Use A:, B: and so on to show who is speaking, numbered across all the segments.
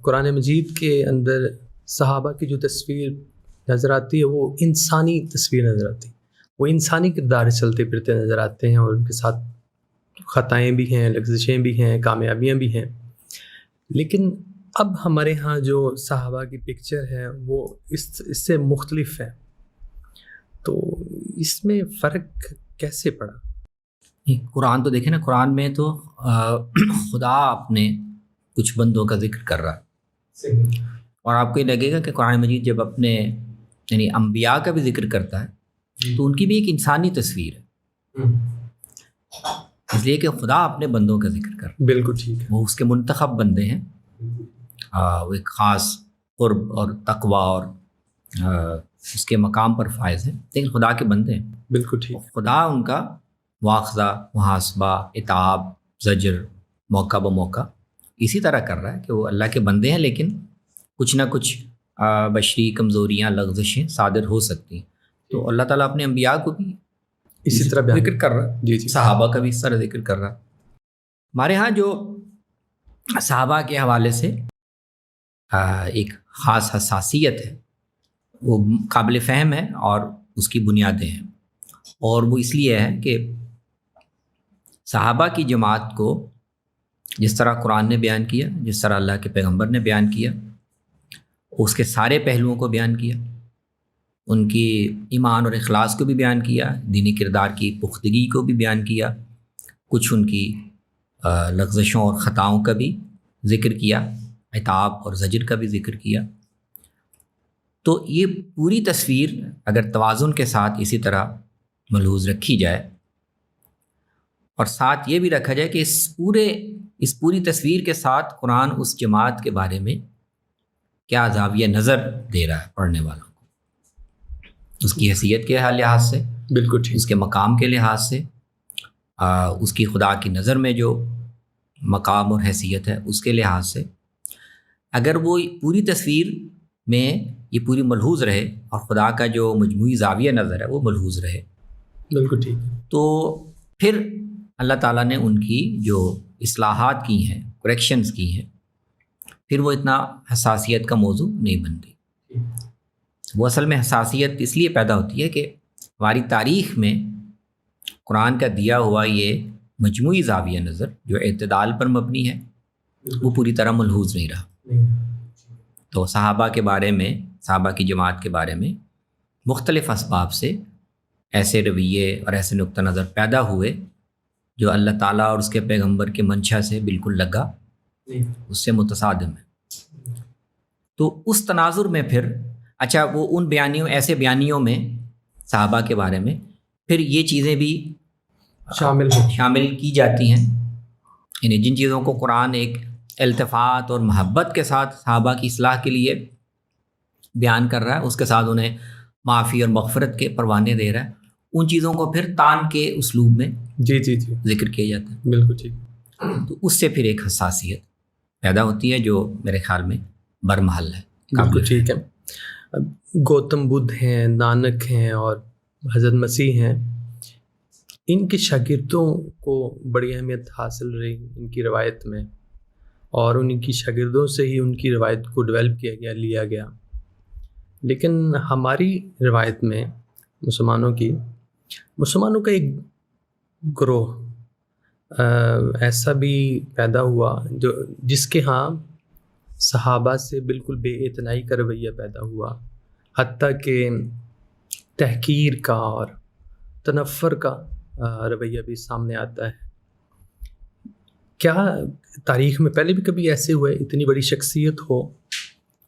A: قرآن مجید کے اندر صحابہ کی جو تصویر نظر آتی ہے وہ انسانی تصویر نظر آتی ہے، وہ انسانی کردار چلتے پھرتے نظر آتے ہیں، اور ان کے ساتھ خطائیں بھی ہیں، لغزشیں بھی ہیں، کامیابیاں بھی ہیں۔ لیکن اب ہمارے ہاں جو صحابہ کی پکچر ہے وہ اس سے مختلف ہے، تو اس میں فرق کیسے پڑا؟
B: قرآن تو دیکھیں نا، قرآن میں تو خدا اپنے کچھ بندوں کا ذکر کر رہا ہے، اور آپ کو یہ لگے گا کہ قرآن مجید جب اپنے یعنی انبیاء کا بھی ذکر کرتا ہے تو ان کی بھی ایک انسانی تصویر ہے، اس لیے کہ خدا اپنے بندوں کا ذکر کر رہا ہے۔
A: بالکل ٹھیک ہے،
B: وہ اس کے منتخب بندے ہیں، وہ ایک خاص قرب اور تقوی اور اس کے مقام پر فائز ہیں، لیکن خدا کے بندے ہیں۔
A: بالکل ٹھیک،
B: خدا ان کا مواخذہ، محاسبہ، عتاب، زجر موقع بموقع اسی طرح کر رہا ہے کہ وہ اللہ کے بندے ہیں، لیکن کچھ نہ کچھ بشری کمزوریاں، لغزشیں صادر ہو سکتی ہیں، تو اللہ تعالیٰ اپنے انبیاء کو بھی
A: اسی طرح
B: ذکر کر رہا ہے،
A: جی
B: صحابہ کا بھی اس طرح ذکر کر رہا ہے۔ ہمارے ہاں جو صحابہ کے حوالے سے ایک خاص حساسیت ہے، وہ قابل فہم ہے اور اس کی بنیادیں ہیں، اور وہ اس لیے ہے کہ صحابہ کی جماعت کو جس طرح قرآن نے بیان کیا، جس طرح اللہ کے پیغمبر نے بیان کیا، اس کے سارے پہلوؤں کو بیان کیا، ان کی ایمان اور اخلاص کو بھی بیان کیا، دینی کردار کی پختگی کو بھی بیان کیا، کچھ ان کی لغزشوں اور خطاؤں کا بھی ذکر کیا، عتاب اور زجر کا بھی ذکر کیا۔ تو یہ پوری تصویر اگر توازن کے ساتھ اسی طرح ملحوظ رکھی جائے، اور ساتھ یہ بھی رکھا جائے کہ اس پوری تصویر کے ساتھ قرآن اس جماعت کے بارے میں کیا زاویہ نظر دے رہا ہے پڑھنے والوں کو، اس کی حیثیت کے لحاظ سے،
A: بالکل ٹھیک،
B: اس کے مقام کے لحاظ سے، اس کی خدا کی نظر میں جو مقام اور حیثیت ہے اس کے لحاظ سے، اگر وہ پوری تصویر میں یہ پوری ملحوظ رہے اور خدا کا جو مجموعی زاویہ نظر ہے وہ ملحوظ رہے،
A: بالکل ٹھیک،
B: تو پھر اللہ تعالیٰ نے ان کی جو اصلاحات کی ہیں، کریکشنز کی ہیں، پھر وہ اتنا حساسیت کا موضوع نہیں بنتی۔ وہ اصل میں حساسیت اس لیے پیدا ہوتی ہے کہ ہماری تاریخ میں قرآن کا دیا ہوا یہ مجموعی زاویہ نظر جو اعتدال پر مبنی ہے وہ پوری طرح ملحوظ نہیں رہا۔ تو صحابہ کے بارے میں، صحابہ کی جماعت کے بارے میں مختلف اسباب سے ایسے رویے اور ایسے نقطہ نظر پیدا ہوئے جو اللہ تعالیٰ اور اس کے پیغمبر کے منشا سے بالکل لگا، اس سے متصادم ہے۔ تو اس تناظر میں پھر اچھا وہ ان ایسے بیانیوں میں صحابہ کے بارے میں پھر یہ چیزیں بھی شامل کی جاتی ہیں، یعنی جن چیزوں کو قرآن ایک التفات اور محبت کے ساتھ صحابہ کی اصلاح کے لیے بیان کر رہا ہے، اس کے ساتھ انہیں معافی اور مغفرت کے پروانے دے رہا ہے، ان چیزوں کو پھر تان کے اسلوب میں
A: جی
B: ذکر کیا جاتا ہے۔
A: بالکل ٹھیک،
B: تو اس سے پھر ایک حساسیت پیدا ہوتی ہے جو میرے خیال میں برمحل ہے۔
A: بالکل ٹھیک ہے۔ گوتم بدھ ہیں، نانک ہیں اور حضرت مسیح ہیں، ان کے شاگردوں کو بڑی اہمیت حاصل رہی ان کی روایت میں، اور ان کی شاگردوں سے ہی ان کی روایت کو ڈیولپ کیا گیا، لیا گیا۔ لیکن ہماری روایت میں مسلمانوں کا ایک گروہ ایسا بھی پیدا ہوا جس کے ہاں صحابہ سے بالکل بے اعتنائی کا رویہ پیدا ہوا، حتیٰ کہ تحقیر کا اور تنفر کا رویہ بھی سامنے آتا ہے۔ کیا تاریخ میں پہلے بھی کبھی ایسے ہوئے اتنی بڑی شخصیت ہو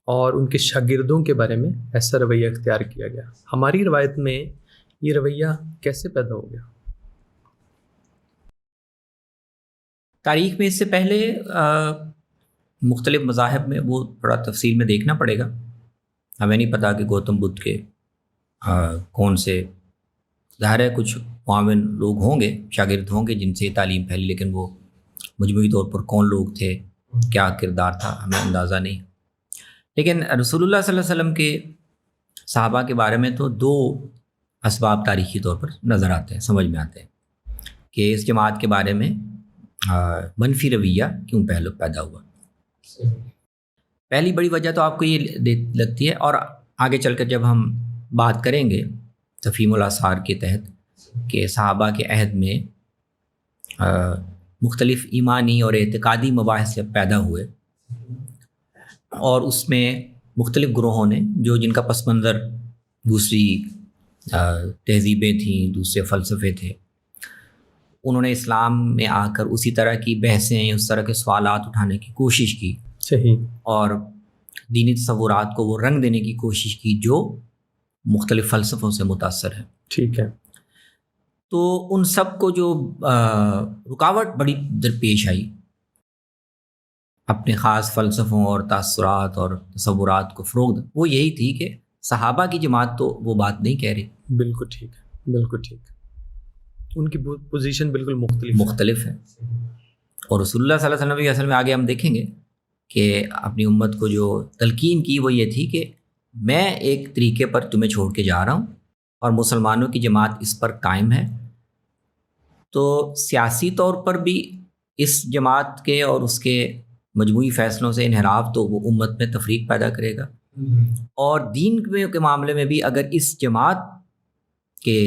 A: اور ان کے شاگردوں کے بارے میں ایسا رویہ اختیار کیا گیا؟ ہماری روایت میں یہ رویہ کیسے پیدا ہو گیا؟
B: تاریخ میں اس سے پہلے مختلف مذاہب میں وہ تھوڑا تفصیل میں دیکھنا پڑے گا، ہمیں نہیں پتہ کہ گوتم بدھ کے کون سے، ظاہر ہے کچھ معاون لوگ ہوں گے، شاگرد ہوں گے جن سے تعلیم پھیلی، لیکن وہ مجموعی طور پر کون لوگ تھے، کیا کردار تھا، ہمیں اندازہ نہیں۔ لیکن رسول اللہ صلی اللہ علیہ وسلم کے صحابہ کے بارے میں تو دو اسباب تاریخی طور پر نظر آتے ہیں، سمجھ میں آتے ہیں کہ اس جماعت کے بارے میں منفی رویہ کیوں پیدا ہوا۔ پہلی بڑی وجہ تو آپ کو یہ لگتی ہے، اور آگے چل کر جب ہم بات کریں گے تفہیم الاثار کے تحت کہ صحابہ کے عہد میں مختلف ایمانی اور اعتقادی مباحث جب پیدا ہوئے، اور اس میں مختلف گروہوں نے جن کا پس منظر دوسری تہذیبیں تھیں، دوسرے فلسفے تھے، انہوں نے اسلام میں آ کر اسی طرح کی بحثیں، اس طرح کے سوالات اٹھانے کی کوشش کی،
A: صحیح،
B: اور دینی تصورات کو وہ رنگ دینے کی کوشش کی جو مختلف فلسفوں سے متاثر ہے.
A: ٹھیک ہے.
B: تو ان سب کو جو رکاوٹ بڑی درپیش آئی اپنے خاص فلسفوں اور تاثرات اور تصورات کو فروغ دیں، وہ یہی تھی کہ صحابہ کی جماعت تو وہ بات نہیں کہہ رہی.
A: بالکل ٹھیک ہے، بالکل ٹھیک. ان کی پوزیشن بالکل مختلف
B: ہے. اور رسول اللہ صلی اللہ علیہ وسلم کی اصل میں آگے ہم دیکھیں گے کہ اپنی امت کو جو تلقین کی وہ یہ تھی کہ میں ایک طریقے پر تمہیں چھوڑ کے جا رہا ہوں اور مسلمانوں کی جماعت اس پر قائم ہے. تو سیاسی طور پر بھی اس جماعت کے اور اس کے مجموعی فیصلوں سے انحراف تو وہ امت میں تفریق پیدا کرے گا، اور دین کے معاملے میں بھی اگر اس جماعت کے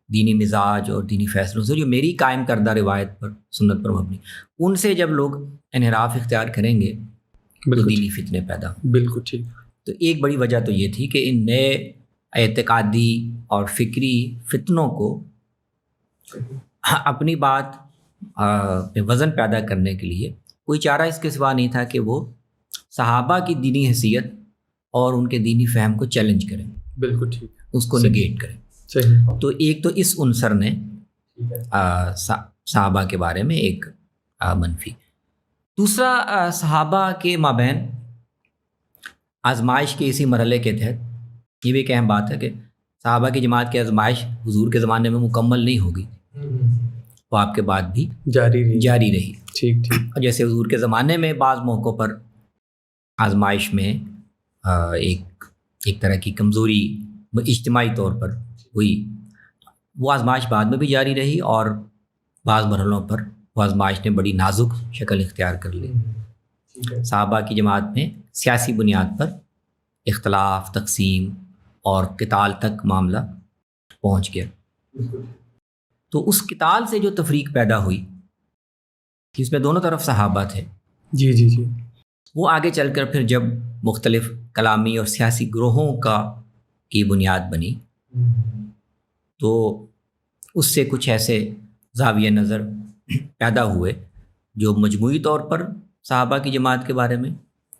B: دینی مزاج اور دینی فیصلوں سے جو میری قائم کردہ روایت پر، سنت پر مبنی، ان سے جب لوگ انحراف اختیار کریں گے تو دینی فتنے پیدا ہوں.
A: بالکل ٹھیک.
B: تو ایک بڑی وجہ تو یہ تھی کہ ان نئے اعتقادی اور فکری فتنوں کو اپنی بات پہ وزن پیدا کرنے کے لیے کوئی چارہ اس کے سوا نہیں تھا کہ وہ صحابہ کی دینی حیثیت اور ان کے دینی فہم کو چیلنج کریں.
A: بالکل ٹھیک.
B: اس کو نگیٹ کریں.
A: صحیح.
B: تو ایک تو اس عنصر نے صحابہ کے بارے میں ایک منفی. دوسرا، صحابہ کے مابین آزمائش کے اسی مرحلے کے تحت یہ بھی ایک اہم بات ہے کہ صحابہ کی جماعت کی آزمائش حضور کے زمانے میں مکمل نہیں ہوگی، وہ آپ کے بعد بھی جاری رہی.
A: ٹھیک ٹھیک.
B: اور جیسے حضور کے زمانے میں بعض موقعوں پر آزمائش میں ایک طرح کی کمزوری اجتماعی طور پر ہوئی، وہ آزمائش بعد میں بھی جاری رہی، اور بعض مرحلوں پر وہ آزمائش نے بڑی نازک شکل اختیار کر لی. صحابہ کی جماعت میں سیاسی بنیاد پر اختلاف، تقسیم اور قتال تک معاملہ پہنچ گیا. تو اس قتال سے جو تفریق پیدا ہوئی، اس میں دونوں طرف صحابہ تھے،
A: جی جی جی،
B: وہ آگے چل کر پھر جب مختلف کلامی اور سیاسی گروہوں کی بنیاد بنی تو اس سے کچھ ایسے زاویہ نظر پیدا ہوئے جو مجموعی طور پر صحابہ کی جماعت کے بارے میں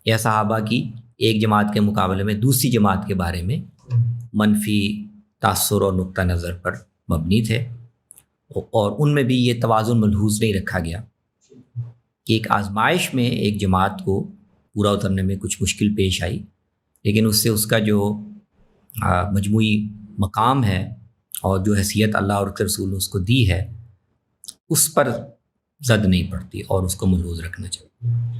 B: یا صحابہ کی ایک جماعت کے مقابلے میں دوسری جماعت کے بارے میں منفی تاثر اور نقطہ نظر پر مبنی تھے، اور ان میں بھی یہ توازن ملحوظ نہیں رکھا گیا کہ ایک آزمائش میں ایک جماعت کو پورا اترنے میں کچھ مشکل پیش آئی، لیکن اس سے اس کا جو مجموعی مقام ہے اور جو حیثیت اللہ اور رسول نے اس کو دی ہے اس پر زد نہیں پڑتی، اور اس کو ملحوظ رکھنا چاہیے.